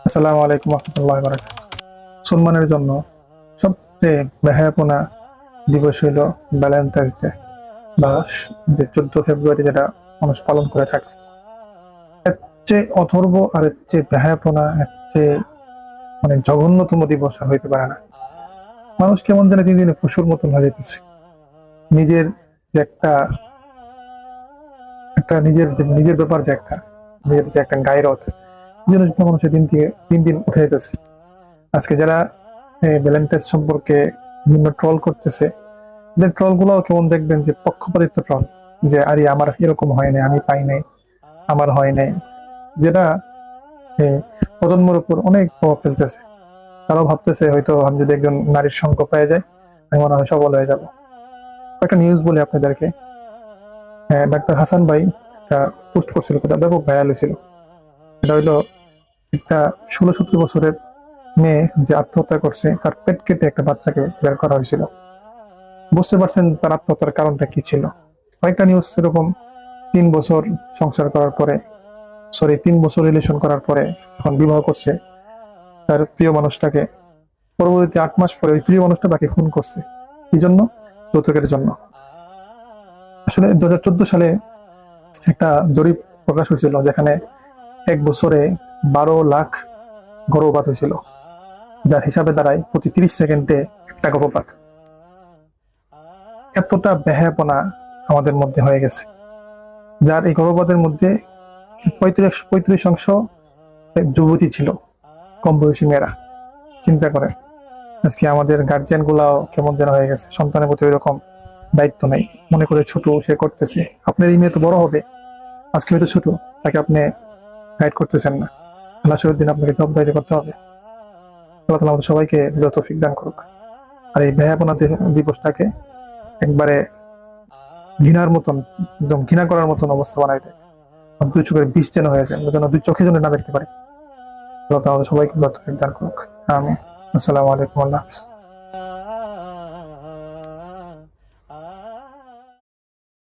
আসসালামু আলাইকুম রহমতুল্লাহ বারাকাতুহু। মুসলমানের জন্য সবচেয়ে ব্যয়াপনা দিবস হইল ভ্যালেন্টাইন্স ডে বা যে 14 ফেব্রুয়ারি, যেটা মানুষ পালন করে থাকে। এর চেয়ে অথর্ব আর এর চেয়ে ব্যয়াপনা, এর চেয়ে জঘন্যতম দিবস আর হইতে পারে না। মানুষ কেমন যেন দিন দিনে পশুর মতন হয়ে যেতেছে। নিজের যে একটা একটা নিজের নিজের ব্যাপার, যে একটা নিজের যে একটা গায়রত, এই জন্য মানুষের দিন থেকে দিন দিন উঠে যেতেছে। আজকে যারা ভ্যালেন্টাইন্স সম্পর্কে বিভিন্ন ট্রল করতেছে, যে ট্রল গুলো কেমন দেখবেন যে পক্ষপাতিত্ব ট্রল, যে আরে আমার এরকম হয় নাই, আমি পাই নাই, আমার হয় নাই, যেটা প্রজন্মের উপর অনেক প্রভাব ফেলতেছে। তারাও ভাবতেছে হয়তো আমি যদি একজন নারীর সঙ্গ পেয়ে যাই, আমি মনে হয় সবল হয়ে যাব। একটা নিউজ বলে আপনাদেরকে, ডাক্তার হাসান ভাই একটা পোস্ট করছিল, এটা ব্যাপক ভাইরাল হয়েছিল। এটা হইলো একটা 16-17 বছরের মেয়ে যে আত্মহত্যা করছে, তার পেট কেটে একটা বাচ্চাকে বের করা হয়েছিল। বুঝতে পারছেন তার আত্মহত্যার কারণটা কি ছিল? কয়েকটা নিউজ এরকম 3 বছর সংসার করার পরে, 3 বছর রিলেশন করার পরে যখন বিবাহ করছে তার প্রিয় মানুষটাকে, পরবর্তীতে 8 মাস পরে ওই প্রিয় মানুষটা তাকে খুন করছে। কি জন্য? যৌতুকের জন্য। আসলে 2014 সালে একটা জরিপ প্রকাশ হয়েছিল, যেখানে 1 বছরে 12 লাখ গর্ভপাত হয়েছিল, যার হিসাবে দাঁড়ায় প্রতি 30 সেকেন্ডে একটা গর্ভপাত। এতটা ব্যয়াপনা আমাদের মধ্যে হয়ে গেছে, যার এই গর্ভপাতের মধ্যে 35% যুবতী ছিল, কম বয়সী মেয়েরা। চিন্তা করে আজকে আমাদের গার্জিয়ান গুলাও কেমন যেন হয়ে গেছে, সন্তানের প্রতি ওইরকম দায়িত্ব নেই। মনে করে ছোট সে করতেছে, আপনার এই মেয়ে তো বড় হবে, আজকে হয়তো ছোট, তাকে আপনি গাইড করতেছেন না। আল্লাহর দিন আপনাকে জবাবদিহি করতে হবে। আল্লাহ তাআলা আমাদের সবাইকে যত তৌফিক দান করুক। আর এই ব্যয়াপনা দিবসটাকে একবারে ঘৃণার মতন, একদম ঘৃণা করার মতন অবস্থা বানাই দেয়। দুই চোখের বিষ যেন হয়ে যায়, যেন দুই চোখে যেন না দেখতে পারে। আল্লাহ তাআলা আমাদের সবাইকে তৌফিক দান করুক। আমিন। আসসালামু আলাইকুম, আল্লাহ হাফেজ।